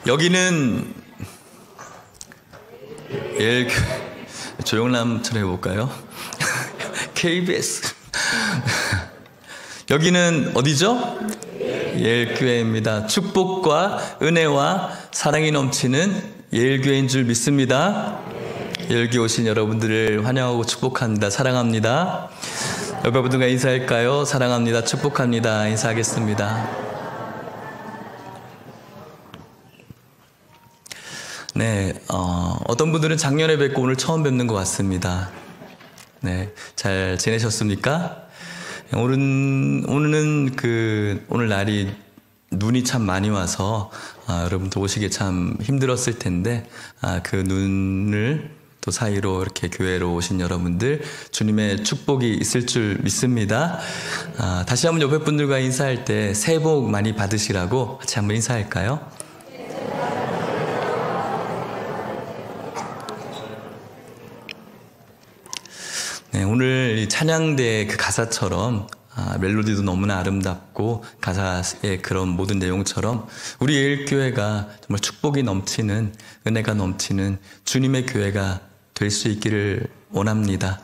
여기는 조영남처럼 해볼까요? KBS. 여기는 어디죠? 예일교회입니다. 축복과 은혜와 사랑이 넘치는 예일교회인 줄 믿습니다. 예일교회 오신 여러분들을 환영하고 축복합니다. 사랑합니다. 여러분들과 인사할까요? 사랑합니다. 축복합니다. 인사하겠습니다. 네, 어떤 분들은 작년에 뵙고 오늘 처음 뵙는 것 같습니다. 네, 잘 지내셨습니까? 오늘 날이 눈이 참 많이 와서 여러분들 오시기 참 힘들었을 텐데 그 눈을 또 사이로 이렇게 교회로 오신 여러분들 주님의 축복이 있을 줄 믿습니다. 다시 한번 옆에 분들과 인사할 때 새해 복 많이 받으시라고 같이 한번 인사할까요? 네, 오늘 이 찬양대 그 가사처럼 멜로디도 너무나 아름답고 가사의 그런 모든 내용처럼 우리 예일교회가 정말 축복이 넘치는 은혜가 넘치는 주님의 교회가 될 수 있기를 원합니다.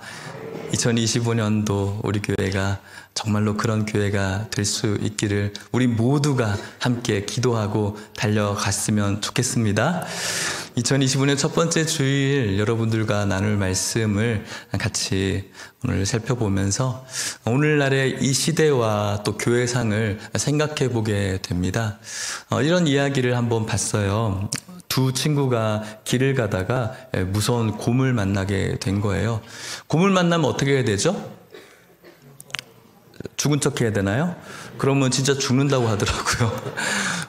2025년도 우리 교회가 정말로 그런 교회가 될 수 있기를 우리 모두가 함께 기도하고 달려갔으면 좋겠습니다. 2025년 첫 번째 주일 여러분들과 나눌 말씀을 같이 오늘 살펴보면서 오늘날의 이 시대와 또 교회상을 생각해 보게 됩니다. 이런 이야기를 한번 봤어요. 두 친구가 길을 가다가 무서운 곰을 만나게 된 거예요. 곰을 만나면 어떻게 해야 되죠? 죽은 척 해야 되나요? 그러면 진짜 죽는다고 하더라고요.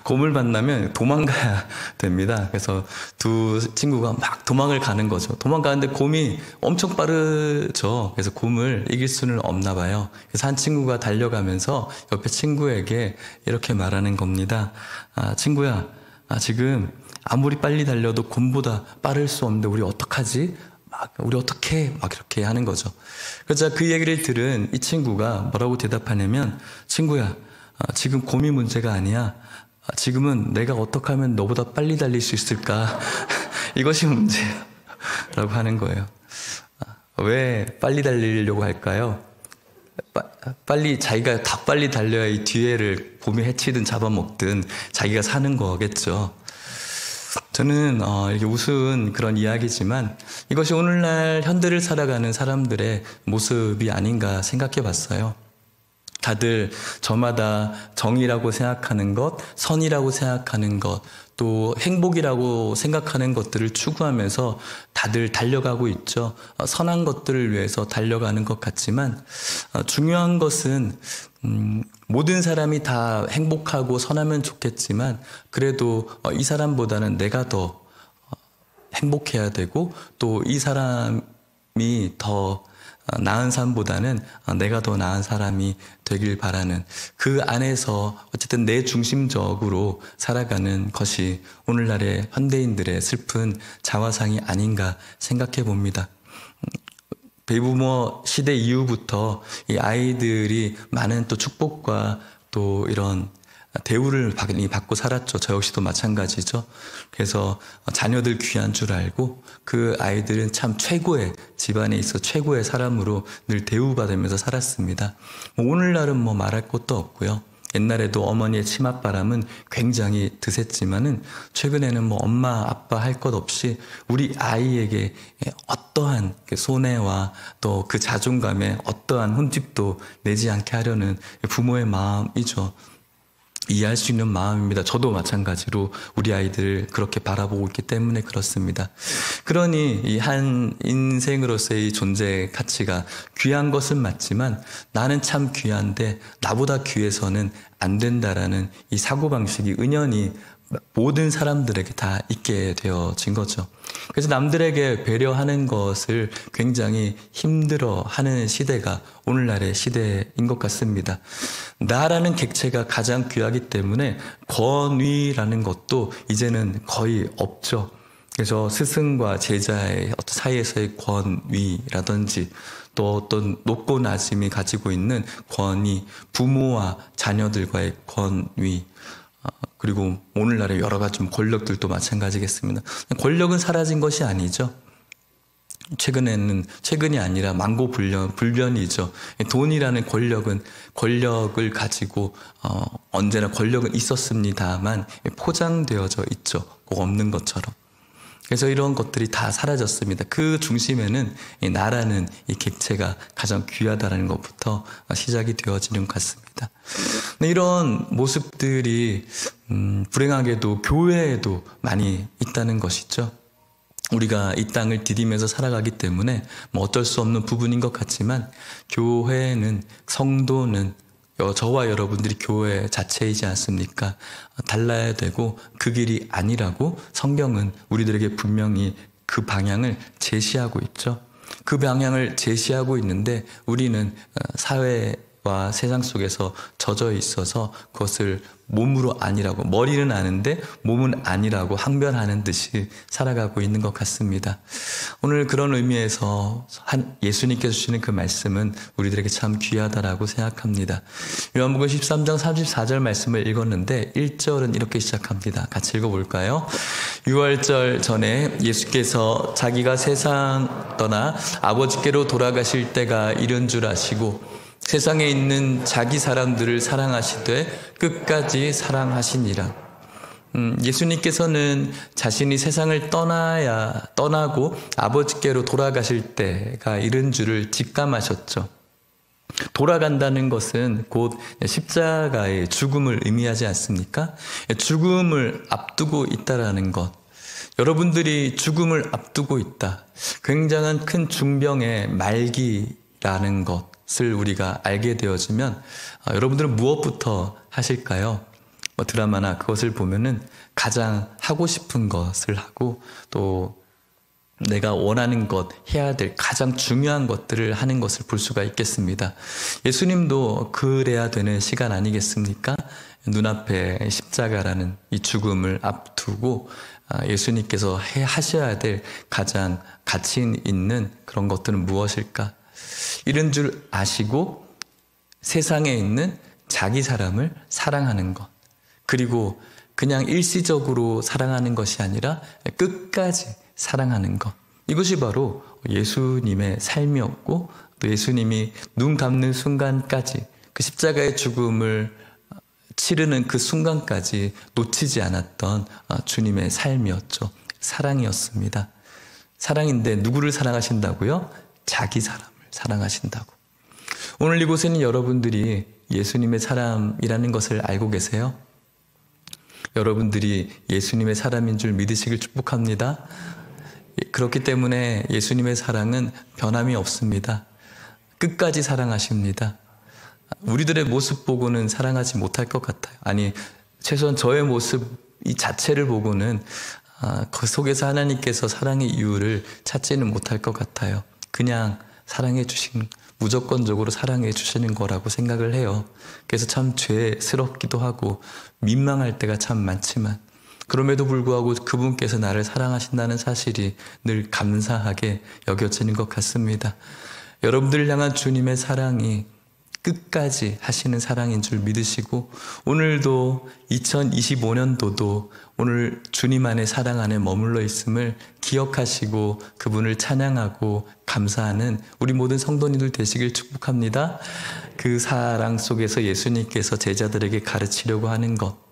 곰을 만나면 도망가야 됩니다. 그래서 두 친구가 막 도망을 가는 거죠. 도망가는데 곰이 엄청 빠르죠. 그래서 곰을 이길 수는 없나 봐요. 그래서 한 친구가 달려가면서 옆에 친구에게 이렇게 말하는 겁니다. 친구야, 지금 아무리 빨리 달려도 곰보다 빠를 수 없는데 우리 어떡하지? 우리 어떻게 막 이렇게 하는 거죠. 그래서 그 얘기를 들은 이 친구가 뭐라고 대답하냐면, 친구야, 지금 곰이 문제가 아니야. 지금은 내가 어떻게 하면 너보다 빨리 달릴 수 있을까? 이것이 문제야. 라고 하는 거예요. 왜 빨리 달리려고 할까요? 자기가 더 빨리 달려야 이 뒤에를 곰이 해치든 잡아먹든 자기가 사는 거겠죠. 저는 이렇게 우스운 그런 이야기지만 이것이 오늘날 현대를 살아가는 사람들의 모습이 아닌가 생각해 봤어요. 다들 저마다 정의라고 생각하는 것, 선이라고 생각하는 것, 또 행복이라고 생각하는 것들을 추구하면서 다들 달려가고 있죠. 선한 것들을 위해서 달려가는 것 같지만 중요한 것은 모든 사람이 다 행복하고 선하면 좋겠지만 그래도 이 사람보다는 내가 더 행복해야 되고 또 이 사람이 더 나은 사람보다는 내가 더 나은 사람이 되길 바라는 그 안에서 어쨌든 내 중심적으로 살아가는 것이 오늘날의 현대인들의 슬픈 자화상이 아닌가 생각해 봅니다. 베이비부머 시대 이후부터 이 아이들이 많은 또 축복과 또 이런 대우를 받고 살았죠. 저 역시도 마찬가지죠. 그래서 자녀들 귀한 줄 알고 그 아이들은 참 최고의 집안에 있어 최고의 사람으로 늘 대우받으면서 살았습니다. 오늘날은 뭐 말할 것도 없고요. 옛날에도 어머니의 치맛바람은 굉장히 드셌지만은 최근에는 뭐 엄마 아빠 할 것 없이 우리 아이에게 어떠한 손해와 또 그 자존감에 어떠한 흠집도 내지 않게 하려는 부모의 마음이죠. 이해할 수 있는 마음입니다. 저도 마찬가지로 우리 아이들을 그렇게 바라보고 있기 때문에 그렇습니다. 그러니 이 한 인생으로서의 존재 가치가 귀한 것은 맞지만 나는 참 귀한데 나보다 귀해서는 안 된다라는 이 사고방식이 은연히 모든 사람들에게 다 있게 되어진 거죠. 그래서 남들에게 배려하는 것을 굉장히 힘들어하는 시대가 오늘날의 시대인 것 같습니다. 나라는 객체가 가장 귀하기 때문에 권위라는 것도 이제는 거의 없죠. 그래서 스승과 제자의 사이에서의 권위라든지 또 어떤 높고 낮음이 가지고 있는 권위, 부모와 자녀들과의 권위, 그리고 오늘날의 여러 가지 권력들도 마찬가지겠습니다. 권력은 사라진 것이 아니죠. 최근이 아니라 만고불변이죠. 돈이라는 권력을 가지고 언제나 권력은 있었습니다만 포장되어져 있죠. 꼭 없는 것처럼. 그래서 이런 것들이 다 사라졌습니다. 그 중심에는 이 나라는 이 객체가 가장 귀하다는 것부터 시작이 되어지는 것 같습니다. 이런 모습들이 불행하게도 교회에도 많이 있다는 것이죠. 우리가 이 땅을 디디면서 살아가기 때문에 어쩔 수 없는 부분인 것 같지만 교회는, 성도는 저와 여러분들이 교회 자체이지 않습니까? 달라야 되고 그 길이 아니라고 성경은 우리들에게 분명히 그 방향을 제시하고 있죠. 그 방향을 제시하고 있는데 우리는 사회와 세상 속에서 젖어 있어서 그것을 몸으로 아니라고, 머리는 아는데 몸은 아니라고 항변하는 듯이 살아가고 있는 것 같습니다. 오늘 그런 의미에서 예수님께서 주시는 그 말씀은 우리들에게 참 귀하다라고 생각합니다. 요한복음 13장 34절 말씀을 읽었는데 1절은 이렇게 시작합니다. 같이 읽어볼까요? 유월절 전에 예수께서 자기가 세상 떠나 아버지께로 돌아가실 때가 이른 줄 아시고 세상에 있는 자기 사람들을 사랑하시되 끝까지 사랑하시니라. 예수님께서는 자신이 세상을 떠나고 아버지께로 돌아가실 때가 이른 줄을 직감하셨죠. 돌아간다는 것은 곧 십자가의 죽음을 의미하지 않습니까? 죽음을 앞두고 있다라는 것. 여러분들이 죽음을 앞두고 있다. 굉장한 큰 중병의 말기라는 것을 우리가 알게 되어지면 여러분들은 무엇부터 하실까요? 드라마나 그것을 보면은 가장 하고 싶은 것을 하고 또 내가 원하는 것, 해야 될 가장 중요한 것들을 하는 것을 볼 수가 있겠습니다. 예수님도 그래야 되는 시간 아니겠습니까? 눈앞에 십자가라는 이 죽음을 앞두고 예수님께서 하셔야 될 가장 가치 있는 그런 것들은 무엇일까? 이런 줄 아시고 세상에 있는 자기 사람을 사랑하는 것, 그리고 그냥 일시적으로 사랑하는 것이 아니라 끝까지 사랑하는 것. 이것이 바로 예수님의 삶이었고 또 예수님이 눈 감는 순간까지 그 십자가의 죽음을 치르는 그 순간까지 놓치지 않았던 주님의 삶이었죠. 사랑이었습니다. 사랑인데 누구를 사랑하신다고요? 자기 사람을 사랑하신다고. 오늘 이곳에는 여러분들이 예수님의 사람이라는 것을 알고 계세요? 여러분들이 예수님의 사람인 줄 믿으시길 축복합니다. 그렇기 때문에 예수님의 사랑은 변함이 없습니다. 끝까지 사랑하십니다. 우리들의 모습 보고는 사랑하지 못할 것 같아요. 아니, 최소한 저의 모습 이 자체를 보고는 그 속에서 하나님께서 사랑의 이유를 찾지는 못할 것 같아요. 그냥 사랑해 주신, 무조건적으로 사랑해 주시는 거라고 생각을 해요. 그래서 참 죄스럽기도 하고 민망할 때가 참 많지만 그럼에도 불구하고 그분께서 나를 사랑하신다는 사실이 늘 감사하게 여겨지는 것 같습니다. 여러분들을 향한 주님의 사랑이 끝까지 하시는 사랑인 줄 믿으시고 오늘도 2025년도도 오늘 주님 안의 사랑 안에 머물러 있음을 기억하시고 그분을 찬양하고 감사하는 우리 모든 성도님들 되시길 축복합니다. 그 사랑 속에서 예수님께서 제자들에게 가르치려고 하는 것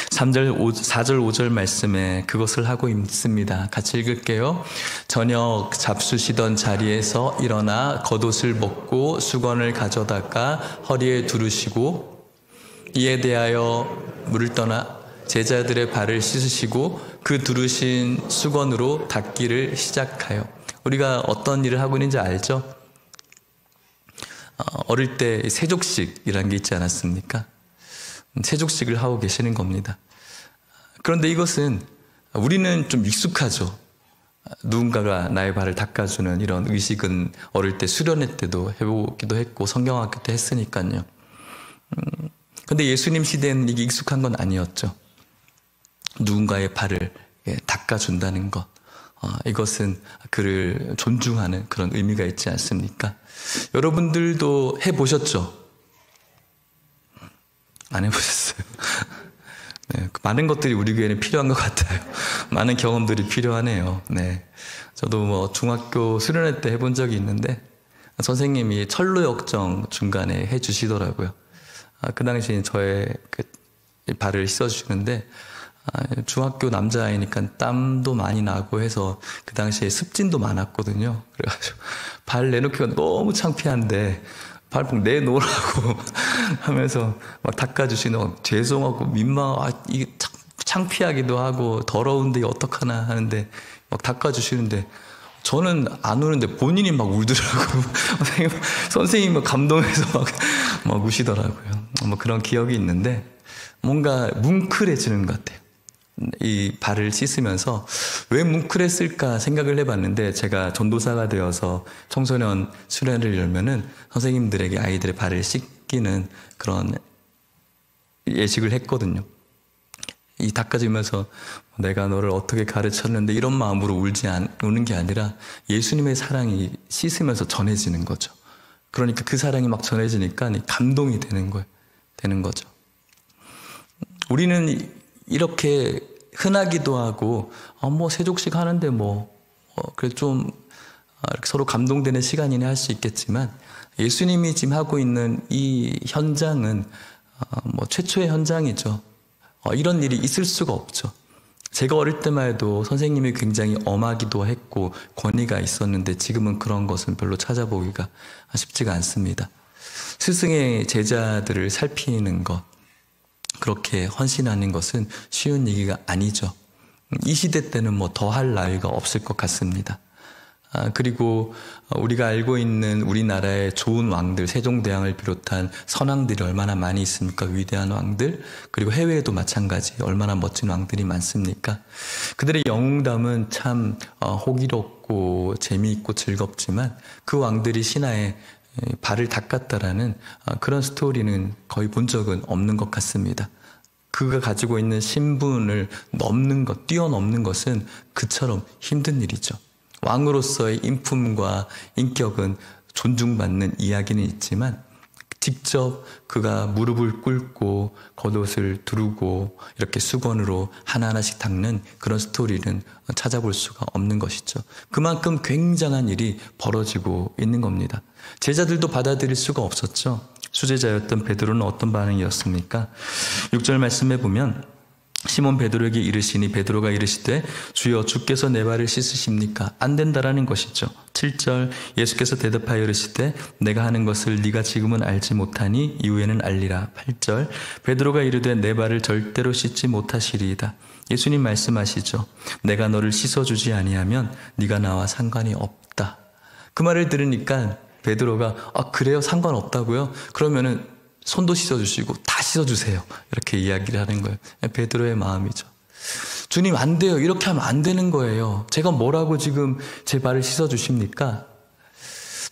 4절 5절 말씀에 그것을 하고 있습니다. 같이 읽을게요. 저녁 잡수시던 자리에서 일어나 겉옷을 벗고 수건을 가져다가 허리에 두르시고 이에 대하여 물을 떠나 제자들의 발을 씻으시고 그 두르신 수건으로 닦기를 시작하여. 우리가 어떤 일을 하고 있는지 알죠? 어릴 때 세족식이라는 게 있지 않았습니까? 세족식을 하고 계시는 겁니다. 그런데 이것은 우리는 좀 익숙하죠. 누군가가 나의 발을 닦아주는 이런 의식은 어릴 때 수련회 때도 해보기도 했고 성경학교 때 했으니까요. 근데 예수님 시대에는 이게 익숙한 건 아니었죠. 누군가의 발을 닦아준다는 것. 이것은 그를 존중하는 그런 의미가 있지 않습니까? 여러분들도 해보셨죠? 안 해보셨어요? 네, 많은 것들이 우리 교회는 필요한 것 같아요. 많은 경험들이 필요하네요. 네, 저도 뭐 중학교 수련회 때 해본 적이 있는데 선생님이 철로 역정 중간에 해주시더라고요. 그 당시에 저의 그 발을 씻어주시는데 중학교 남자아이니까 땀도 많이 나고 해서 그 당시에 습진도 많았거든요. 그래가지고 발 내놓기가 너무 창피한데 발봉 내놓으라고 하면서 막 닦아주시는 죄송하고 민망하고 이게 창피하기도 하고 더러운데 어떡하나 하는데 막 닦아주시는데 저는 안 우는데 본인이 막 울더라고요. 선생님은 감동해서 막 우시더라고요. 뭐 그런 기억이 있는데 뭔가 뭉클해지는 것 같아요. 이 발을 씻으면서 왜 뭉클했을까 생각을 해봤는데 제가 전도사가 되어서 청소년 수련회를 열면은 선생님들에게 아이들의 발을 씻기는 그런 예식을 했거든요. 이 닦아주면서 내가 너를 어떻게 가르쳤는데 이런 마음으로 우는 게 아니라 예수님의 사랑이 씻으면서 전해지는 거죠. 그러니까 그 사랑이 막 전해지니까 감동이 되는 거죠. 우리는 이렇게 흔하기도 하고 뭐 세족식 하는데 그래 좀 서로 감동되는 시간이네 할 수 있겠지만 예수님이 지금 하고 있는 이 현장은 최초의 현장이죠. 이런 일이 있을 수가 없죠. 제가 어릴 때만 해도 선생님이 굉장히 엄하기도 했고 권위가 있었는데 지금은 그런 것은 별로 찾아보기가 쉽지가 않습니다. 스승의 제자들을 살피는 것, 그렇게 헌신하는 것은 쉬운 얘기가 아니죠. 이 시대 때는 더 할 나위가 없을 것 같습니다. 그리고 우리가 알고 있는 우리나라의 좋은 왕들, 세종대왕을 비롯한 선왕들이 얼마나 많이 있습니까? 위대한 왕들, 그리고 해외에도 마찬가지 얼마나 멋진 왕들이 많습니까? 그들의 영웅담은 참 호기롭고 재미있고 즐겁지만 그 왕들이 신하의 발을 닦았다라는 그런 스토리는 거의 본 적은 없는 것 같습니다. 그가 가지고 있는 신분을 뛰어넘는 것은 그처럼 힘든 일이죠. 왕으로서의 인품과 인격은 존중받는 이야기는 있지만 직접 그가 무릎을 꿇고 겉옷을 두르고 이렇게 수건으로 하나하나씩 닦는 그런 스토리는 찾아볼 수가 없는 것이죠. 그만큼 굉장한 일이 벌어지고 있는 겁니다. 제자들도 받아들일 수가 없었죠. 수제자였던 베드로는 어떤 반응이었습니까? 6절 말씀에 보면 시몬 베드로에게 이르시니 베드로가 이르시되 주여 주께서 내 발을 씻으십니까? 안 된다라는 것이죠. 7절 예수께서 대답하여 이르시되 내가 하는 것을 네가 지금은 알지 못하니 이후에는 알리라. 8절 베드로가 이르되 내 발을 절대로 씻지 못하시리이다. 예수님 말씀하시죠. 내가 너를 씻어주지 아니하면 네가 나와 상관이 없다. 그 말을 들으니까 베드로가 그래요? 상관없다고요? 그러면은 손도 씻어주시고 다 씻어주세요. 이렇게 이야기를 하는 거예요. 베드로의 마음이죠. 주님 안 돼요. 이렇게 하면 안 되는 거예요. 제가 뭐라고 지금 제 발을 씻어주십니까?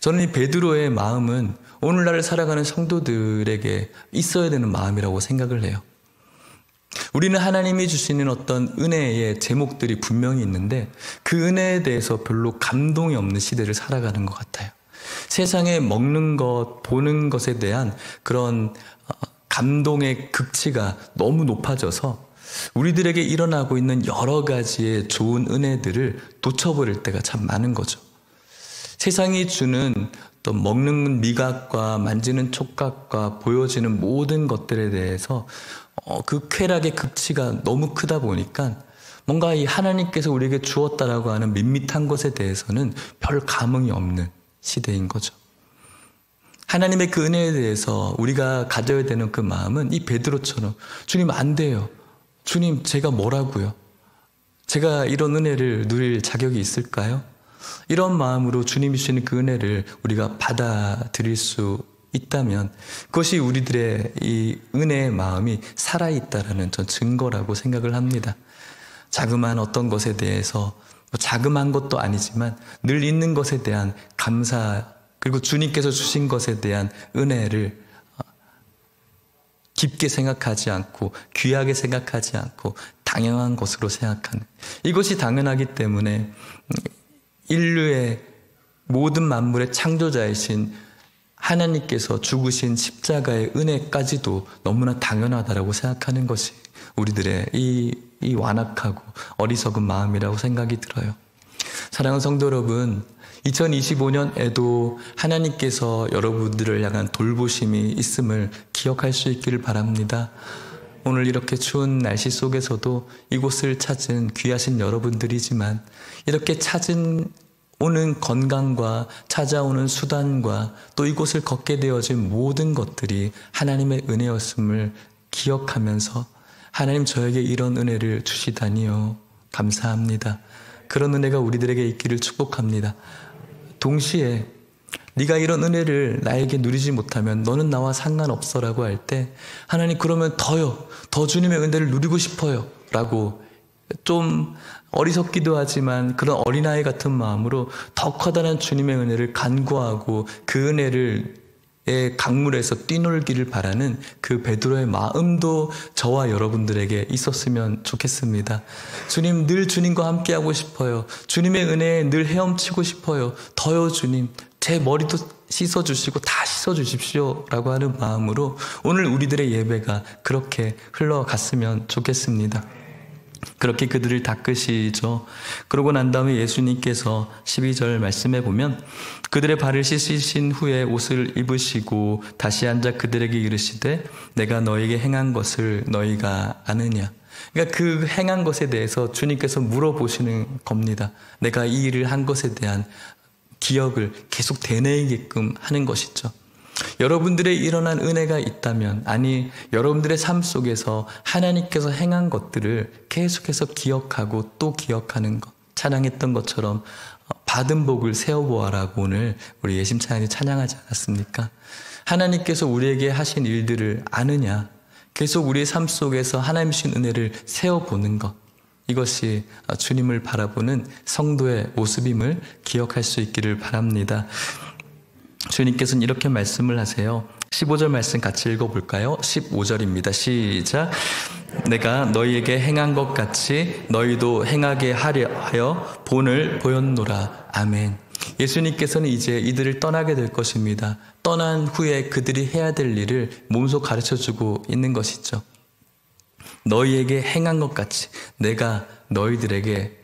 저는 이 베드로의 마음은 오늘날 살아가는 성도들에게 있어야 되는 마음이라고 생각을 해요. 우리는 하나님이 주시는 어떤 은혜의 제목들이 분명히 있는데 그 은혜에 대해서 별로 감동이 없는 시대를 살아가는 것 같아요. 세상에 먹는 것, 보는 것에 대한 그런 감동의 극치가 너무 높아져서 우리들에게 일어나고 있는 여러 가지의 좋은 은혜들을 놓쳐버릴 때가 참 많은 거죠. 세상이 주는 또 먹는 미각과 만지는 촉각과 보여지는 모든 것들에 대해서 그 쾌락의 극치가 너무 크다 보니까 뭔가 이 하나님께서 우리에게 주었다라고 하는 밋밋한 것에 대해서는 별 감흥이 없는 시대인 거죠. 하나님의 그 은혜에 대해서 우리가 가져야 되는 그 마음은 이 베드로처럼 주님 안 돼요. 주님 제가 뭐라고요? 제가 이런 은혜를 누릴 자격이 있을까요? 이런 마음으로 주님이 주시는 그 은혜를 우리가 받아들일 수 있다면 그것이 우리들의 이 은혜의 마음이 살아있다라는 전 증거라고 생각을 합니다. 자그마한 어떤 것에 대해서 자그마한 것도 아니지만 늘 있는 것에 대한 감사 그리고 주님께서 주신 것에 대한 은혜를 깊게 생각하지 않고 귀하게 생각하지 않고 당연한 것으로 생각하는 이것이 당연하기 때문에 인류의 모든 만물의 창조자이신 하나님께서 죽으신 십자가의 은혜까지도 너무나 당연하다라고 생각하는 것이 우리들의 이 완악하고 어리석은 마음이라고 생각이 들어요. 사랑하는 성도 여러분, 2025년에도 하나님께서 여러분들을 향한 돌보심이 있음을 기억할 수 있기를 바랍니다. 오늘 이렇게 추운 날씨 속에서도 이곳을 찾은 귀하신 여러분들이지만 이렇게 오는 건강과 찾아오는 수단과 또 이곳을 걷게 되어진 모든 것들이 하나님의 은혜였음을 기억하면서 하나님 저에게 이런 은혜를 주시다니요. 감사합니다. 그런 은혜가 우리들에게 있기를 축복합니다. 동시에 네가 이런 은혜를 나에게 누리지 못하면 너는 나와 상관없어라고 할 때 하나님 그러면 더 주님의 은혜를 누리고 싶어요 라고 좀 어리석기도 하지만 그런 어린아이 같은 마음으로 더 커다란 주님의 은혜를 간구하고 그 은혜를 강물에서 뛰놀기를 바라는 그 베드로의 마음도 저와 여러분들에게 있었으면 좋겠습니다. 주님, 늘 주님과 함께하고 싶어요. 주님의 은혜에 늘 헤엄치고 싶어요. 더요 주님, 제 머리도 씻어주시고 다 씻어주십시오 라고 하는 마음으로 오늘 우리들의 예배가 그렇게 흘러갔으면 좋겠습니다. 그렇게 그들을 닦으시죠. 그러고 난 다음에 예수님께서 12절 말씀에 보면 그들의 발을 씻으신 후에 옷을 입으시고 다시 앉아 그들에게 이르시되 내가 너에게 행한 것을 너희가 아느냐. 그러니까 그 행한 것에 대해서 주님께서 물어보시는 겁니다. 내가 이 일을 한 것에 대한 기억을 계속 되뇌이게끔 하는 것이죠. 여러분들의 일어난 은혜가 있다면, 아니 여러분들의 삶 속에서 하나님께서 행한 것들을 계속해서 기억하고 또 기억하는 것, 찬양했던 것처럼 받은 복을 세어보아라고 오늘 우리 예심 찬양이 찬양하지 않았습니까? 하나님께서 우리에게 하신 일들을 아느냐, 계속 우리의 삶 속에서 하나님 주신 은혜를 세어보는 것, 이것이 주님을 바라보는 성도의 모습임을 기억할 수 있기를 바랍니다. 주님께서는 이렇게 말씀을 하세요. 15절 말씀 같이 읽어볼까요? 15절입니다. 시작. 내가 너희에게 행한 것 같이 너희도 행하게 하여 본을 보였노라. 아멘. 예수님께서는 이제 이들을 떠나게 될 것입니다. 떠난 후에 그들이 해야 될 일을 몸소 가르쳐주고 있는 것이죠. 너희에게 행한 것 같이, 내가 너희들에게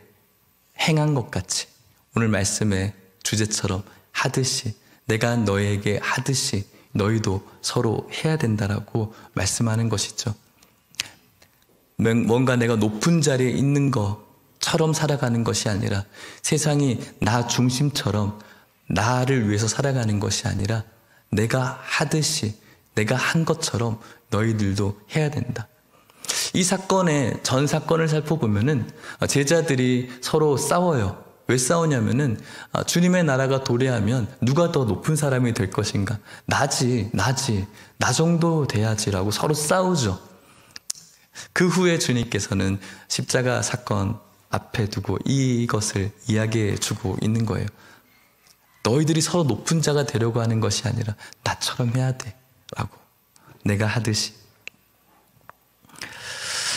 행한 것 같이, 오늘 말씀의 주제처럼 하듯이, 내가 너희에게 하듯이 너희도 서로 해야 된다라고 말씀하는 것이죠. 뭔가 내가 높은 자리에 있는 것처럼 살아가는 것이 아니라, 세상이 나 중심처럼 나를 위해서 살아가는 것이 아니라 내가 하듯이, 내가 한 것처럼 너희들도 해야 된다. 이 전 사건을 살펴보면은 제자들이 서로 싸워요. 왜 싸우냐면은 주님의 나라가 도래하면 누가 더 높은 사람이 될 것인가? 나지, 나 정도 돼야지라고 서로 싸우죠. 그 후에 주님께서는 십자가 사건 앞에 두고 이것을 이야기해 주고 있는 거예요. 너희들이 서로 높은 자가 되려고 하는 것이 아니라 나처럼 해야 돼 라고, 내가 하듯이.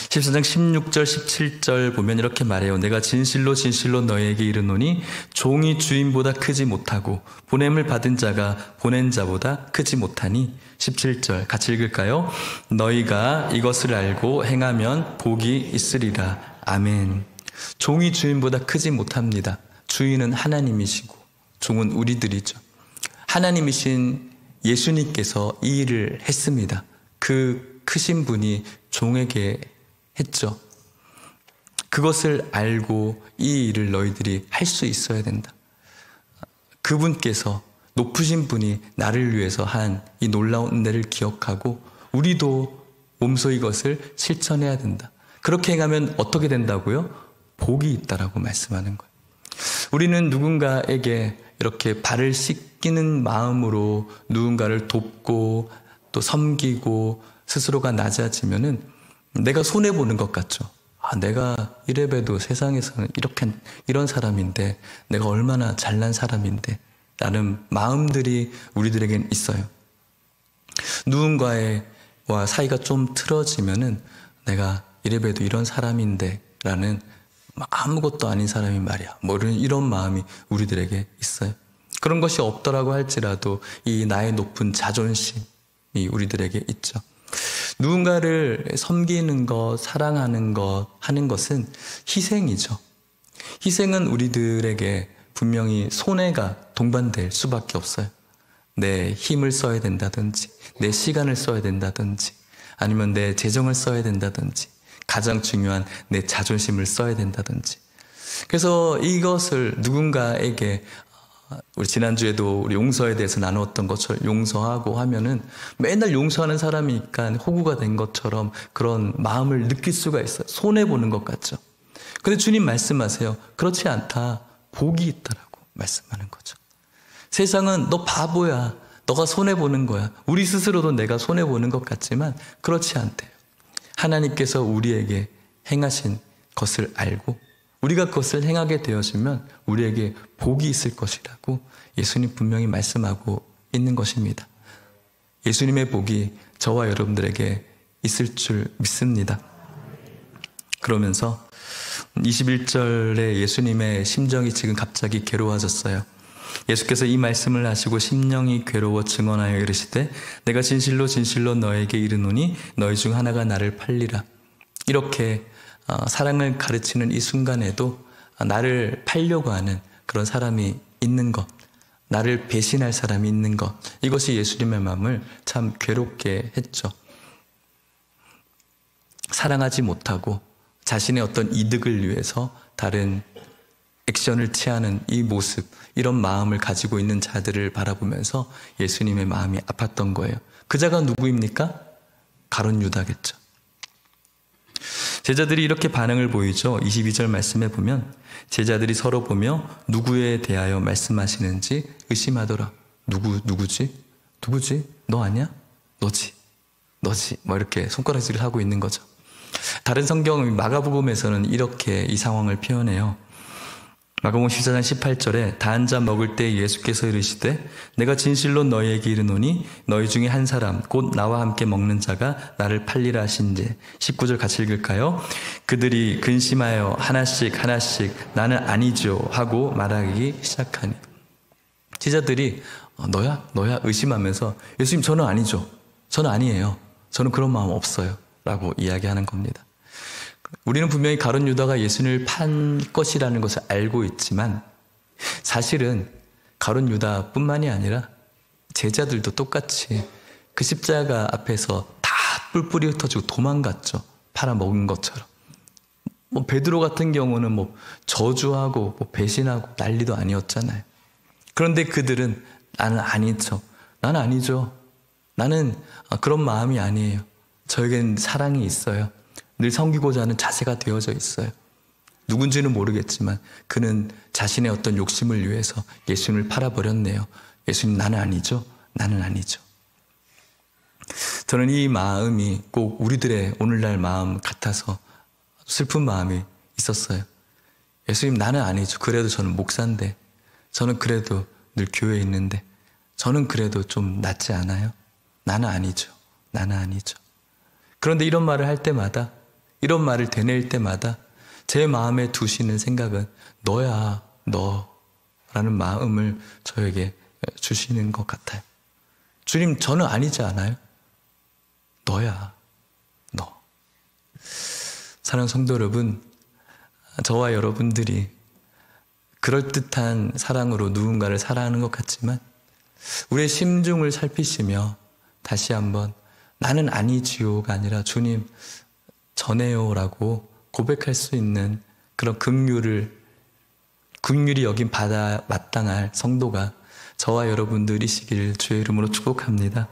14장 16절 17절 보면 이렇게 말해요. 내가 진실로 너희에게 이르노니 종이 주인보다 크지 못하고 보냄을 받은 자가 보낸 자보다 크지 못하니. 17절 같이 읽을까요? 너희가 이것을 알고 행하면 복이 있으리라. 아멘. 종이 주인보다 크지 못합니다. 주인은 하나님이시고 종은 우리들이죠. 하나님이신 예수님께서 이 일을 했습니다. 그 크신 분이 종에게 했죠. 그것을 알고 이 일을 너희들이 할 수 있어야 된다. 그분께서, 높으신 분이 나를 위해서 한 이 놀라운 은혜를 기억하고 우리도 몸소 이것을 실천해야 된다. 그렇게 행하면 어떻게 된다고요? 복이 있다라고 말씀하는 거예요. 우리는 누군가에게 이렇게 발을 씻기는 마음으로 누군가를 돕고 또 섬기고 스스로가 낮아지면은 내가 손해보는 것 같죠. 내가 이래봬도 세상에서는 이런 사람인데, 내가 얼마나 잘난 사람인데 라는 마음들이 우리들에겐 있어요. 누군가와 사이가 좀 틀어지면은 내가 이래봬도 이런 사람인데 라는, 아무것도 아닌 사람이 말이야, 이런 마음이 우리들에게 있어요. 그런 것이 없더라고 할지라도 이 나의 높은 자존심이 우리들에게 있죠. 누군가를 섬기는 것, 사랑하는 것, 하는 것은 희생이죠. 희생은 우리들에게 분명히 손해가 동반될 수밖에 없어요. 내 힘을 써야 된다든지, 내 시간을 써야 된다든지, 아니면 내 재정을 써야 된다든지, 가장 중요한 내 자존심을 써야 된다든지. 그래서 이것을 누군가에게, 우리 지난주에도 우리 용서에 대해서 나누었던 것처럼 용서하고 하면은 맨날 용서하는 사람이니까 호구가 된 것처럼 그런 마음을 느낄 수가 있어요. 손해보는 것 같죠. 근데 주님 말씀하세요. 그렇지 않다. 복이 있다라고 말씀하는 거죠. 세상은 너 바보야. 너가 손해보는 거야. 우리 스스로도 내가 손해보는 것 같지만 그렇지 않대요. 하나님께서 우리에게 행하신 것을 알고 우리가 그것을 행하게 되어지면 우리에게 복이 있을 것이라고 예수님 분명히 말씀하고 있는 것입니다. 예수님의 복이 저와 여러분들에게 있을 줄 믿습니다. 그러면서 21절에 예수님의 심정이 지금 갑자기 괴로워졌어요. 예수께서 이 말씀을 하시고 심령이 괴로워 증언하여 이르시되 내가 진실로 진실로 너에게 이르노니 너희 중 하나가 나를 팔리라. 이렇게 사랑을 가르치는 이 순간에도 나를 팔려고 하는 그런 사람이 있는 것, 나를 배신할 사람이 있는 것, 이것이 예수님의 마음을 참 괴롭게 했죠. 사랑하지 못하고 자신의 어떤 이득을 위해서 다른 액션을 취하는 이 모습, 이런 마음을 가지고 있는 자들을 바라보면서 예수님의 마음이 아팠던 거예요. 그 자가 누구입니까? 가룟 유다겠죠. 제자들이 이렇게 반응을 보이죠. 22절 말씀에 보면 제자들이 서로 보며 누구에 대하여 말씀하시는지 의심하더라. 누구지? 너 아니야? 너지. 뭐 이렇게 손가락질을 하고 있는 거죠. 다른 성경 마가복음에서는 이렇게 이 상황을 표현해요. 마가복음 14장 18절에 다 앉아 먹을 때 예수께서 이르시되 내가 진실로 너희에게 이르노니 너희 중에 한 사람 곧 나와 함께 먹는 자가 나를 팔리라 하신지. 19절 같이 읽을까요? 그들이 근심하여 하나씩 나는 아니죠 하고 말하기 시작하니. 제자들이 너야 의심하면서 예수님 저는 아니죠. 저는 아니에요. 저는 그런 마음 없어요 라고 이야기하는 겁니다. 우리는 분명히 가룟 유다가 예수님을 판 것이라는 것을 알고 있지만 사실은 가룟 유다뿐만이 아니라 제자들도 똑같이 그 십자가 앞에서 다 뿔뿔이 흩어지고 도망갔죠. 팔아먹은 것처럼. 베드로 같은 경우는 저주하고 배신하고 난리도 아니었잖아요. 그런데 그들은 나는 아니죠. 나는 그런 마음이 아니에요. 저에겐 사랑이 있어요. 늘 섬기고자 하는 자세가 되어져 있어요. 누군지는 모르겠지만 그는 자신의 어떤 욕심을 위해서 예수님을 팔아버렸네요. 예수님 나는 아니죠. 저는 이 마음이 꼭 우리들의 오늘날 마음 같아서 슬픈 마음이 있었어요. 예수님 나는 아니죠. 그래도 저는 목사인데, 저는 그래도 늘 교회에 있는데, 저는 그래도 좀 낫지 않아요? 나는 아니죠. 그런데 이런 말을 할 때마다, 이런 말을 되뇌일 때마다 제 마음에 두시는 생각은 너야, 너라는 마음을 저에게 주시는 것 같아요. 주님, 저는 아니지 않아요? 너야, 너. 사랑하는 성도 여러분, 저와 여러분들이 그럴듯한 사랑으로 누군가를 사랑하는 것 같지만 우리의 심중을 살피시며 다시 한번 나는 아니지요가 아니라 주님 전해요라고 고백할 수 있는 그런 긍휼이 여긴 받아 마땅할 성도가 저와 여러분들이시길 주의 이름으로 축복합니다.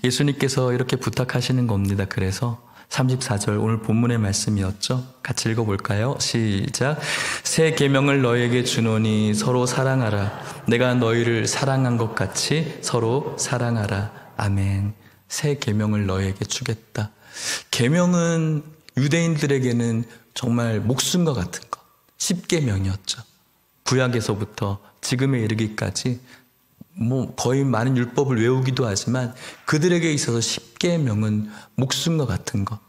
예수님께서 이렇게 부탁하시는 겁니다. 그래서 34절 오늘 본문의 말씀이었죠. 같이 읽어볼까요? 시작. 새 계명을 너희에게 주노니 서로 사랑하라. 내가 너희를 사랑한 것 같이 서로 사랑하라. 아멘. 새 계명을 너희에게 주겠다. 계명은 유대인들에게는 정말 목숨과 같은 것. 10계명이었죠. 구약에서부터 지금에 이르기까지 거의 많은 율법을 외우기도 하지만 그들에게 있어서 10계명은 목숨과 같은 것.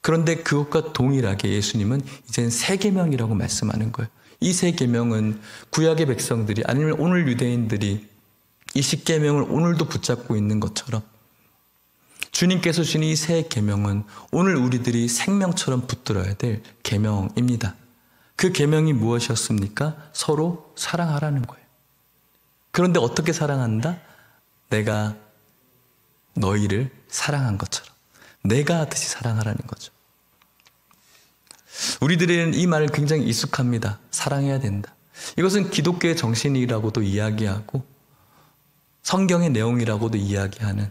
그런데 그것과 동일하게 예수님은 이제는 새 계명이라고 말씀하는 거예요. 이 세 계명은 구약의 백성들이 아니면 오늘 유대인들이 이 십계명을 오늘도 붙잡고 있는 것처럼 주님께서 주신 이 세 계명은 오늘 우리들이 생명처럼 붙들어야 될 계명입니다. 그 계명이 무엇이었습니까? 서로 사랑하라는 거예요. 그런데 어떻게 사랑한다? 내가 너희를 사랑한 것처럼 내가 하듯이 사랑하라는 거죠. 우리들에게는 이 말 굉장히 익숙합니다. 사랑해야 된다. 이것은 기독교의 정신이라고도 이야기하고 성경의 내용이라고도 이야기하는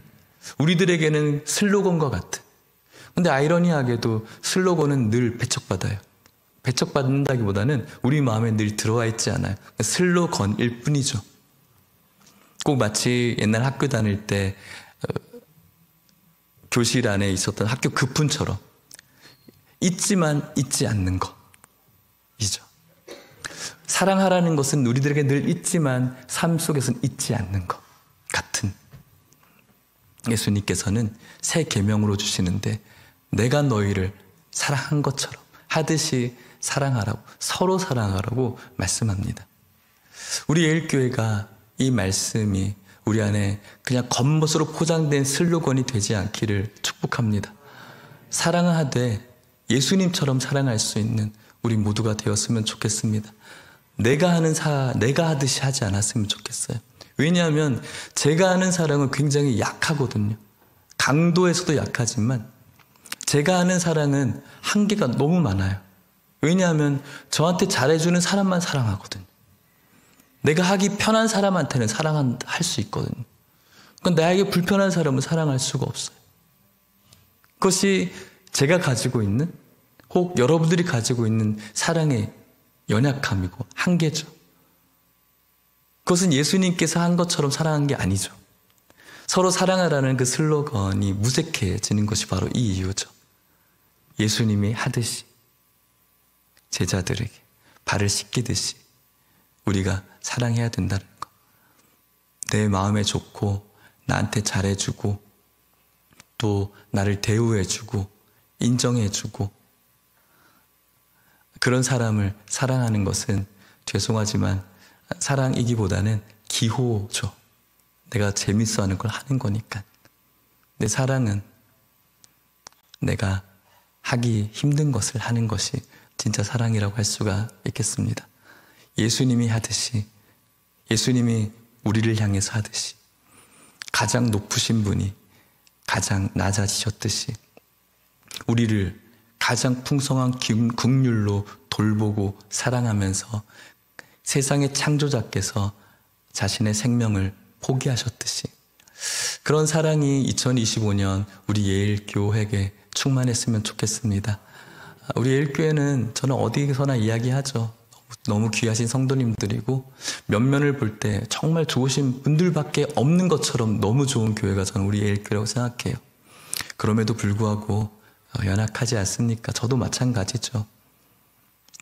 우리들에게는 슬로건과 같은, 근데 아이러니하게도 슬로건은 늘 배척받아요. 배척받는다기보다는 우리 마음에 늘 들어와 있지 않아요. 슬로건일 뿐이죠. 꼭 마치 옛날 학교 다닐 때 교실 안에 있었던 학교 급훈처럼 있지만 있지 않는 것이죠. 사랑하라는 것은 우리들에게 늘 있지만 삶 속에서는 있지 않는 것 같은, 예수님께서는 새 계명으로 주시는데 내가 너희를 사랑한 것처럼 하듯이 사랑하라고, 서로 사랑하라고 말씀합니다. 우리 예일교회가 이 말씀이 우리 안에 그냥 겉멋으로 포장된 슬로건이 되지 않기를 축복합니다. 사랑하되 예수님처럼 사랑할 수 있는 우리 모두가 되었으면 좋겠습니다. 내가 하듯이 하지 않았으면 좋겠어요. 왜냐하면 제가 하는 사랑은 굉장히 약하거든요. 강도에서도 약하지만 제가 하는 사랑은 한계가 너무 많아요. 왜냐하면 저한테 잘해주는 사람만 사랑하거든요. 내가 하기 편한 사람한테는 사랑할 수 있거든요. 그러니까 나에게 불편한 사람은 사랑할 수가 없어요. 그것이 제가 가지고 있는, 혹 여러분들이 가지고 있는 사랑의 연약함이고 한계죠. 그것은 예수님께서 한 것처럼 사랑한 게 아니죠. 서로 사랑하라는 그 슬로건이 무색해지는 것이 바로 이 이유죠. 예수님이 하듯이 제자들에게 발을 씻기듯이 우리가 사랑해야 된다는 것. 내 마음에 좋고 나한테 잘해주고 또 나를 대우해주고 인정해주고 그런 사람을 사랑하는 것은 죄송하지만 사랑이기보다는 기호죠. 내가 재밌어 하는 걸 하는 거니까. 내 사랑은 내가 하기 힘든 것을 하는 것이 진짜 사랑이라고 할 수가 있겠습니다. 예수님이 하듯이, 예수님이 우리를 향해서 하듯이 가장 높으신 분이 가장 낮아지셨듯이 우리를 가장 풍성한 긍휼로 돌보고 사랑하면서 세상의 창조자께서 자신의 생명을 포기하셨듯이 그런 사랑이 2025년 우리 예일교회에 충만했으면 좋겠습니다. 우리 예일교회는 저는 어디서나 이야기하죠. 너무 귀하신 성도님들이고 면면을 볼 때 정말 좋으신 분들밖에 없는 것처럼 너무 좋은 교회가 저는 우리 예일교회라고 생각해요. 그럼에도 불구하고 연약하지 않습니까? 저도 마찬가지죠.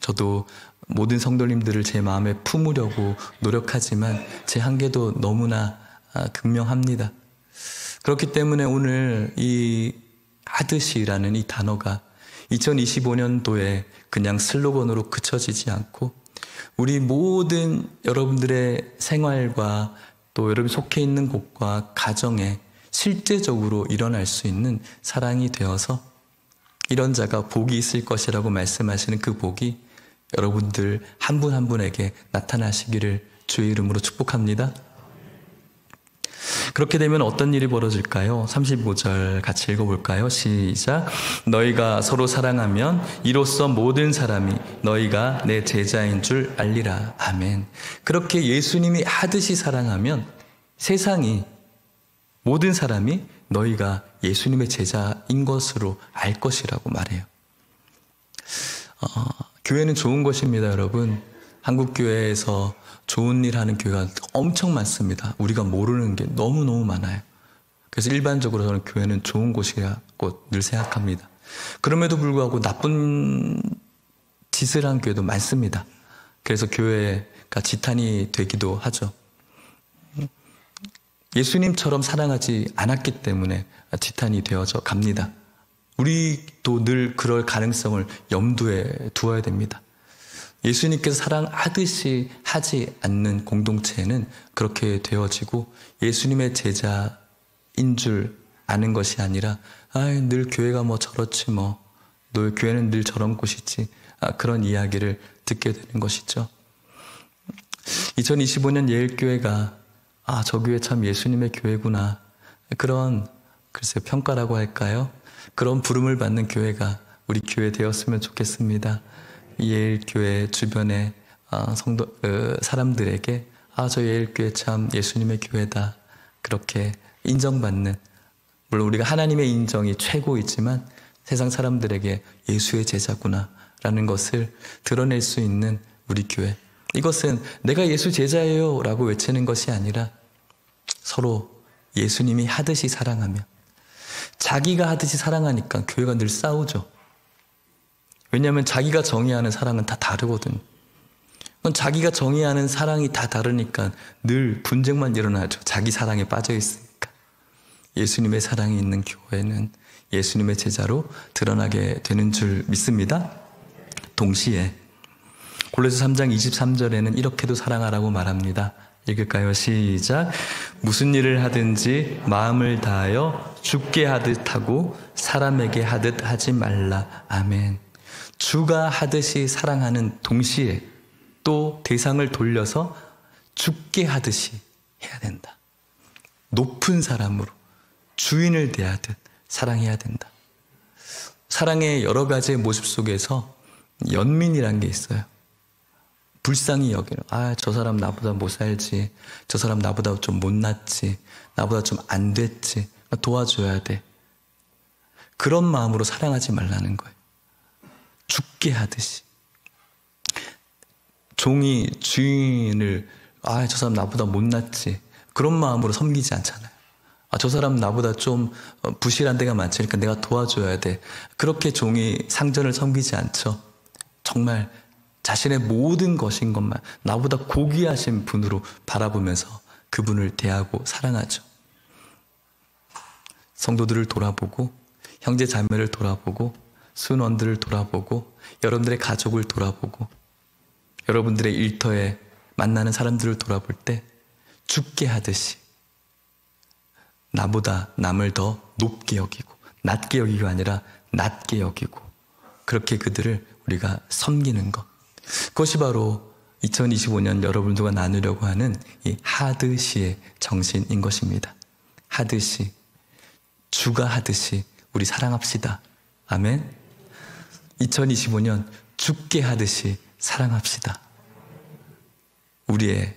저도 모든 성도님들을 제 마음에 품으려고 노력하지만 제 한계도 너무나 극명합니다. 그렇기 때문에 오늘 이 하듯이라는 이 단어가 2025년도에 그냥 슬로건으로 그쳐지지 않고 우리 모든 여러분들의 생활과 또 여러분 속해 있는 곳과 가정에 실제적으로 일어날 수 있는 사랑이 되어서 이런 자가 복이 있을 것이라고 말씀하시는 그 복이 여러분들 한 분 한 분에게 나타나시기를 주의 이름으로 축복합니다. 그렇게 되면 어떤 일이 벌어질까요? 35절 같이 읽어볼까요? 시작. 너희가 서로 사랑하면 이로써 모든 사람이 너희가 내 제자인 줄 알리라. 아멘. 그렇게 예수님이 하듯이 사랑하면 세상이, 모든 사람이 너희가 예수님의 제자인 것으로 알 것이라고 말해요. 교회는 좋은 것입니다, 여러분. 한국 교회에서 좋은 일 하는 교회가 엄청 많습니다. 우리가 모르는 게 너무너무 많아요. 그래서 일반적으로 저는 교회는 좋은 곳이라고 늘 생각합니다. 그럼에도 불구하고 나쁜 짓을 한 교회도 많습니다. 그래서 교회가 지탄이 되기도 하죠. 예수님처럼 사랑하지 않았기 때문에 지탄이 되어져 갑니다. 우리도 늘 그럴 가능성을 염두에 두어야 됩니다. 예수님께서 사랑하듯이 하지 않는 공동체는 그렇게 되어지고 예수님의 제자인 줄 아는 것이 아니라 늘 교회가 뭐 저렇지 뭐 교회는 늘 저런 곳이지 그런 이야기를 듣게 되는 것이죠. 2025년 예일교회가 저 교회 참 예수님의 교회구나 그런 글쎄 평가라고 할까요? 그런 부름을 받는 교회가 우리 교회 되었으면 좋겠습니다. 예일교회 주변의 사람들에게 저 예일교회 참 예수님의 교회다 그렇게 인정받는, 물론 우리가 하나님의 인정이 최고이지만 세상 사람들에게 예수의 제자구나 라는 것을 드러낼 수 있는 우리 교회, 이것은 내가 예수 제자예요 라고 외치는 것이 아니라 서로 예수님이 하듯이 사랑하며, 자기가 하듯이 사랑하니까 교회가 늘 싸우죠. 왜냐하면 자기가 정의하는 사랑은 다 다르거든요. 자기가 정의하는 사랑이 다 다르니까 늘 분쟁만 일어나죠. 자기 사랑에 빠져 있으니까. 예수님의 사랑이 있는 교회는 예수님의 제자로 드러나게 되는 줄 믿습니다. 동시에 골로새 3장 23절에는 이렇게도 사랑하라고 말합니다. 읽을까요? 시작. 무슨 일을 하든지 마음을 다하여 주께 하듯 하고 사람에게 하듯 하지 말라. 아멘. 주가 하듯이 사랑하는 동시에 또 대상을 돌려서 주께 하듯이 해야 된다. 높은 사람으로 주인을 대하듯 사랑해야 된다. 사랑의 여러 가지의 모습 속에서 연민이란 게 있어요. 불쌍히 여기는, 저 사람 나보다 못 살지, 저 사람 나보다 좀 못났지, 나보다 좀 안 됐지, 도와줘야 돼. 그런 마음으로 사랑하지 말라는 거예요. 죽게 하듯이. 종이 주인을 저 사람 나보다 못났지, 그런 마음으로 섬기지 않잖아요. 저 사람 나보다 좀 부실한 데가 많으니까 내가 도와줘야 돼. 그렇게 종이 상전을 섬기지 않죠. 정말 자신의 모든 것인 것만 나보다 고귀하신 분으로 바라보면서 그분을 대하고 사랑하죠. 성도들을 돌아보고, 형제 자매를 돌아보고, 순원들을 돌아보고, 여러분들의 가족을 돌아보고, 여러분들의 일터에 만나는 사람들을 돌아볼 때 죽게 하듯이 나보다 남을 더 높게 여기고, 낮게 여기가 아니라 낮게 여기고, 그렇게 그들을 우리가 섬기는 것, 그것이 바로 2025년 여러분들과 나누려고 하는 이 하듯이의 정신인 것입니다. 하듯이, 주가 하듯이 우리 사랑합시다. 아멘. 2025년 죽게 하듯이 사랑합시다. 우리의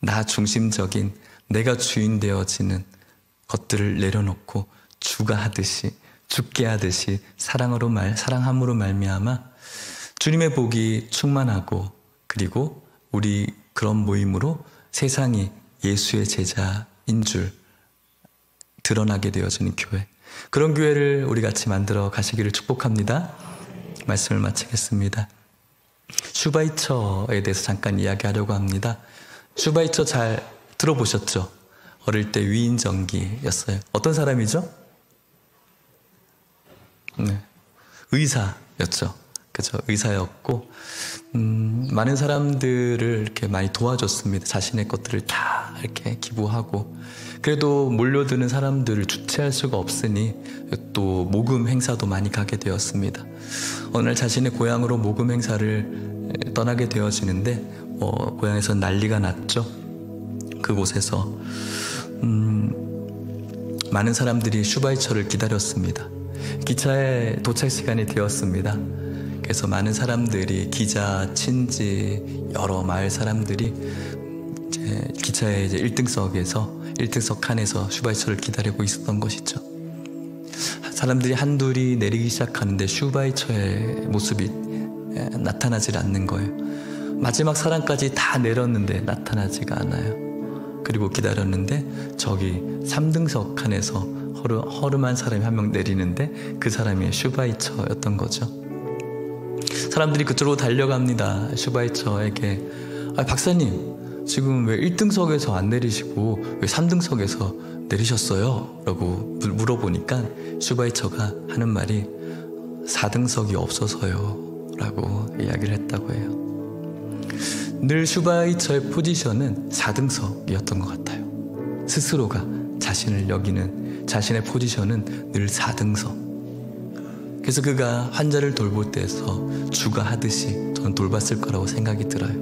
나 중심적인 내가 주인 되어지는 것들을 내려놓고 주가 하듯이, 죽게 하듯이 사랑함으로 말미암아 주님의 복이 충만하고, 그리고 우리 그런 모임으로 세상이 예수의 제자인 줄 드러나게 되어지는 교회, 그런 교회를 우리 같이 만들어 가시기를 축복합니다. 말씀을 마치겠습니다. 슈바이처에 대해서 잠깐 이야기하려고 합니다. 슈바이처 잘 들어보셨죠? 어릴 때 위인전기였어요. 어떤 사람이죠? 네, 의사였죠. 그죠? 의사였고, 많은 사람들을 이렇게 많이 도와줬습니다. 자신의 것들을 다 이렇게 기부하고, 그래도 몰려드는 사람들을 주체할 수가 없으니 또 모금 행사도 많이 가게 되었습니다. 어느 날 자신의 고향으로 모금 행사를 떠나게 되어지는데, 고향에서 난리가 났죠. 그곳에서 많은 사람들이 슈바이처를 기다렸습니다. 기차의 도착 시간이 되었습니다. 그래서 많은 사람들이, 기자, 친지, 여러 마을 사람들이 이제 기차의 1등석 칸에서 슈바이처를 기다리고 있었던 것이죠. 사람들이 한둘이 내리기 시작하는데 슈바이처의 모습이 나타나질 않는 거예요. 마지막 사람까지 다 내렸는데 나타나지가 않아요. 그리고 기다렸는데 저기 3등석 칸에서 허름한 사람이 한 명 내리는데 그 사람이 슈바이처였던 거죠. 사람들이 그쪽으로 달려갑니다. 슈바이처에게, 박사님, 지금 왜 1등석에서 안 내리시고 왜 3등석에서 내리셨어요? 라고 물어보니까 슈바이처가 하는 말이 4등석이 없어서요 라고 이야기를 했다고 해요. 늘 슈바이처의 포지션은 4등석이었던 것 같아요. 스스로가 자신을 여기는 자신의 포지션은 늘 4등석. 그래서 그가 환자를 돌볼 때에서 주가 하듯이 저는 돌봤을 거라고 생각이 들어요.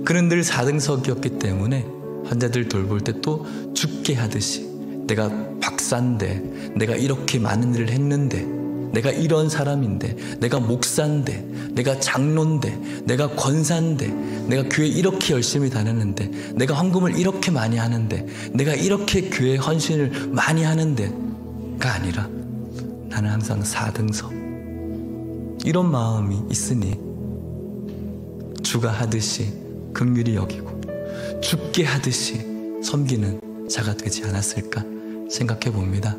그는 늘 4등석이었기 때문에 환자들 돌볼 때 또 죽게 하듯이, 내가 박사인데, 내가 이렇게 많은 일을 했는데, 내가 이런 사람인데, 내가 목사인데, 내가 장로인데, 내가 권사인데, 내가 교회 이렇게 열심히 다녔는데, 내가 헌금을 이렇게 많이 하는데, 내가 이렇게 교회 헌신을 많이 하는데가 아니라 나는 항상 4등석. 이런 마음이 있으니 주가 하듯이 긍휼히 여기고 죽게 하듯이 섬기는 자가 되지 않았을까 생각해 봅니다.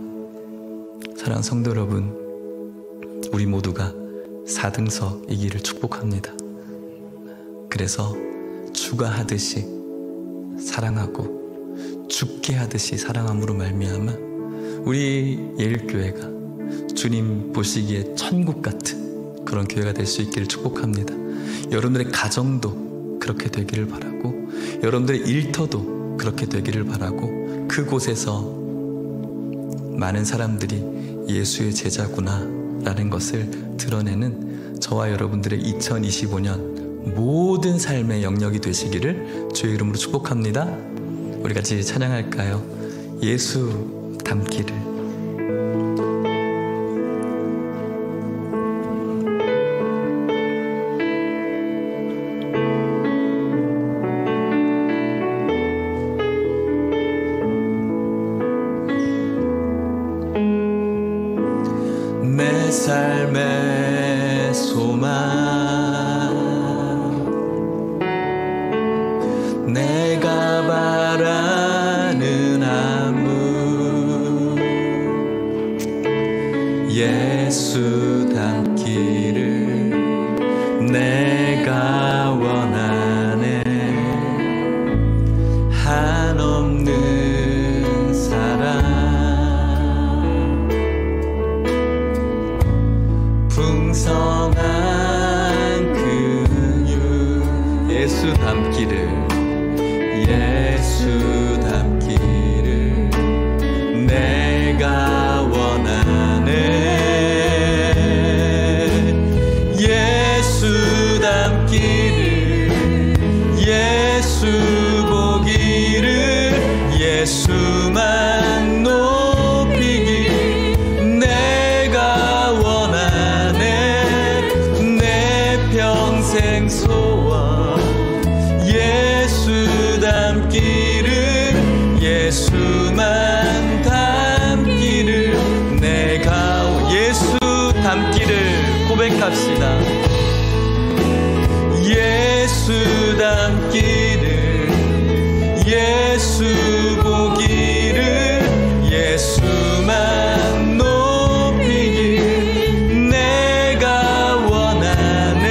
사랑하는 성도 여러분, 우리 모두가 4등석이기를 축복합니다. 그래서 주가 하듯이 사랑하고 죽게 하듯이 사랑함으로 말미암아 우리 예일교회가 주님 보시기에 천국 같은 그런 교회가 될 수 있기를 축복합니다. 여러분들의 가정도 그렇게 되기를 바라고, 여러분들의 일터도 그렇게 되기를 바라고, 그곳에서 많은 사람들이 예수의 제자구나 라는 것을 드러내는 저와 여러분들의 2025년 모든 삶의 영역이 되시기를 주의 이름으로 축복합니다. 우리 같이 찬양할까요? 예수 닮기를. 내 삶의 소망, 내가 바라는 안무, 예수 닮기를 내가 원하네. 한없는 사랑, 풍성한 긍휼, 예수 닮기를, 예수 닮기를 내가 원하네. 예수 닮기를, 예수 보기를, 예수만 높이기 내가 원하네. 내 평생 소원, 예수 닮기를, 예수만 닮기를 내가, 예수 닮기를 고백합시다. 예수 닮기를, 예수 보기를, 예수만 높이기 내가 원하네.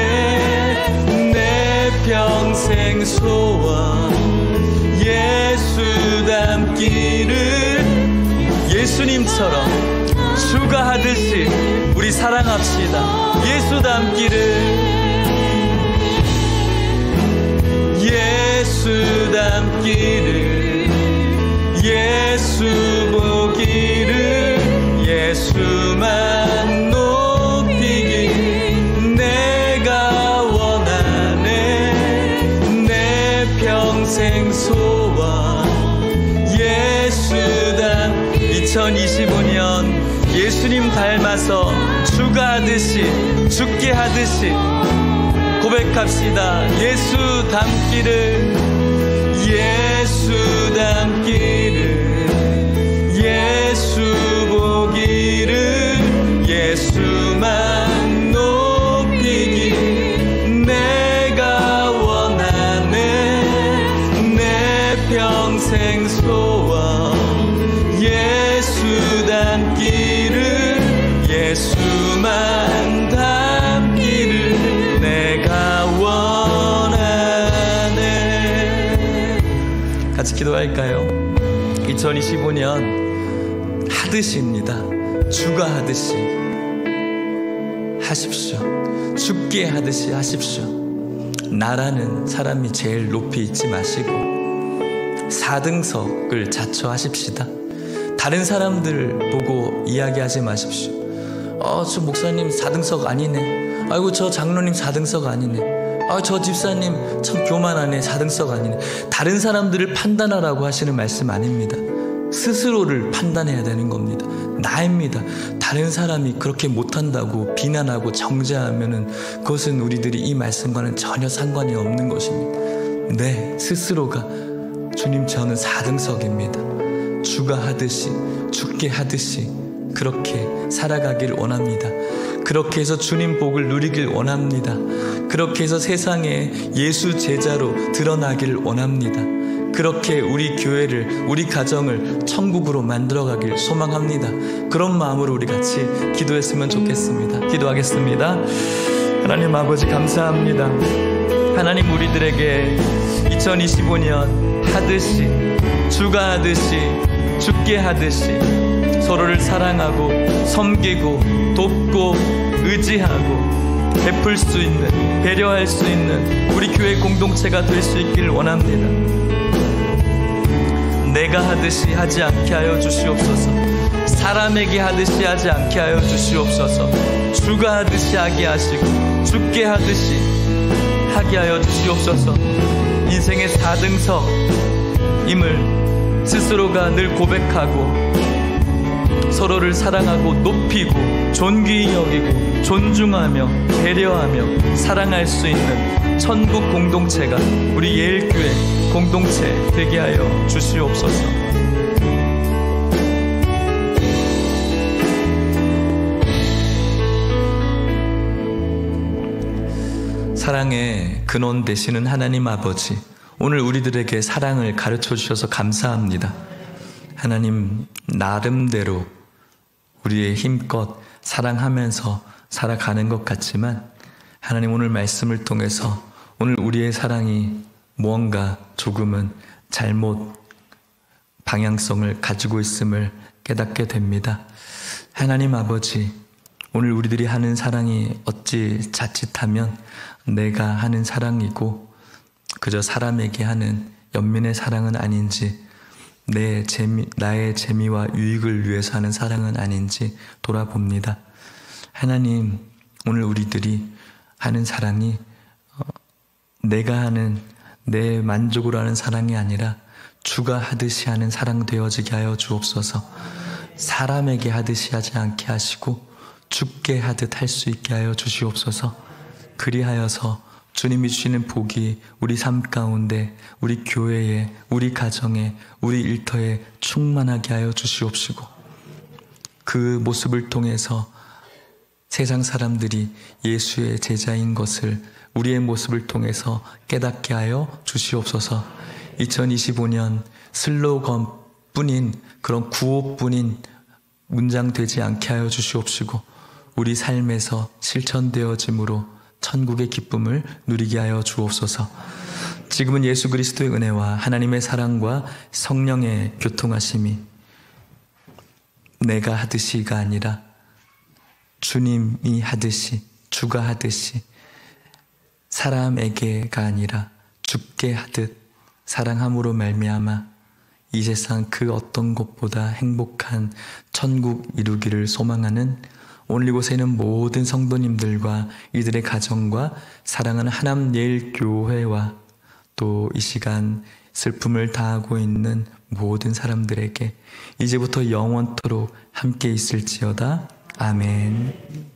내 평생 소원, 예수 닮기를. 예수님처럼 주가 하듯이 우리 사랑합시다. 예수 닮기를, 예수 닮기를, 예수 보기를, 예수만 높이기 내가 원하네. 내 평생 소원, 예수 닮. 2025년 예수님 닮아서 주가 하듯이 죽게 하듯이 고백합시다. 예수 닮기를, 예수 닮기를, 예수 보기를, 예수만 높이기 내가 원하네. 내 평생 소원, 예수 닮기를, 예수만 닮기를 내가 원하네. 같이 기도할까요? 2025년 하듯이입니다. 주가 하듯이 하십시오. 죽게 하듯이 하십시오. 나라는 사람이 제일 높이 있지 마시고 4등석을 자처하십시다. 다른 사람들 보고 이야기하지 마십시오. 저 목사님 4등석 아니네. 아이고 저 장로님 4등석 아니네. 저 집사님 참 교만하네. 4등석 아니네. 다른 사람들을 판단하라고 하시는 말씀 아닙니다. 스스로를 판단해야 되는 겁니다. 나입니다. 다른 사람이 그렇게 못한다고 비난하고 정죄하면은 그것은 우리들이 이 말씀과는 전혀 상관이 없는 것입니다. 네, 스스로가 주님 저는 4등석입니다. 주가 하듯이 죽게 하듯이 그렇게 살아가길 원합니다. 그렇게 해서 주님 복을 누리길 원합니다. 그렇게 해서 세상에 예수 제자로 드러나길 원합니다. 그렇게 우리 교회를, 우리 가정을 천국으로 만들어가길 소망합니다. 그런 마음으로 우리 같이 기도했으면 좋겠습니다. 기도하겠습니다. 하나님 아버지 감사합니다. 하나님 우리들에게 2025년 하듯이 주가 하듯이 죽게 하듯이 서로를 사랑하고 섬기고 돕고 의지하고 베풀 수 있는, 배려할 수 있는 우리 교회 공동체가 될 수 있기를 원합니다. 내가 하듯이 하지 않게 하여 주시옵소서. 사람에게 하듯이 하지 않게 하여 주시옵소서. 주가 하듯이 하게 하시고 죽게 하듯이 하게 하여 주시옵소서. 인생의 4등석임을 스스로가 늘 고백하고 서로를 사랑하고 높이고 존귀히 여기고 존중하며 배려하며 사랑할 수 있는 천국 공동체가 우리 예일교회 공동체 되게 하여 주시옵소서. 사랑의 근원 되시는 하나님 아버지, 오늘 우리들에게 사랑을 가르쳐 주셔서 감사합니다. 하나님 나름대로 우리의 힘껏 사랑하면서 살아가는 것 같지만 하나님 오늘 말씀을 통해서 오늘 우리의 사랑이 무언가 조금은 잘못 방향성을 가지고 있음을 깨닫게 됩니다. 하나님 아버지, 오늘 우리들이 하는 사랑이 어찌 자칫하면 내가 하는 사랑이고 그저 사람에게 하는 연민의 사랑은 아닌지, 나의 재미와 유익을 위해서 하는 사랑은 아닌지 돌아봅니다. 하나님, 오늘 우리들이 하는 사랑이 내가 하는 내 만족으로 하는 사랑이 아니라 주가 하듯이 하는 사랑 되어지게 하여 주옵소서. 사람에게 하듯이 하지 않게 하시고 죽게 하듯 할 수 있게 하여 주시옵소서. 그리하여서 주님이 주시는 복이 우리 삶 가운데, 우리 교회에, 우리 가정에, 우리 일터에 충만하게 하여 주시옵시고 그 모습을 통해서 세상 사람들이 예수의 제자인 것을 우리의 모습을 통해서 깨닫게 하여 주시옵소서. 2025년 슬로건뿐인 그런 구호뿐인 문장 되지 않게 하여 주시옵시고 우리 삶에서 실천되어짐으로 천국의 기쁨을 누리게 하여 주옵소서. 지금은 예수 그리스도의 은혜와 하나님의 사랑과 성령의 교통하심이 내가 하듯이가 아니라 주님이 하듯이, 주가 하듯이, 사람에게가 아니라 죽게 하듯 사랑함으로 말미암아 이 세상 그 어떤 것보다 행복한 천국 이루기를 소망하는 오늘 이곳에 있는 모든 성도님들과 이들의 가정과 사랑하는 하남예일교회와 또 이 시간 슬픔을 다하고 있는 모든 사람들에게 이제부터 영원토록 함께 있을지어다. 아멘.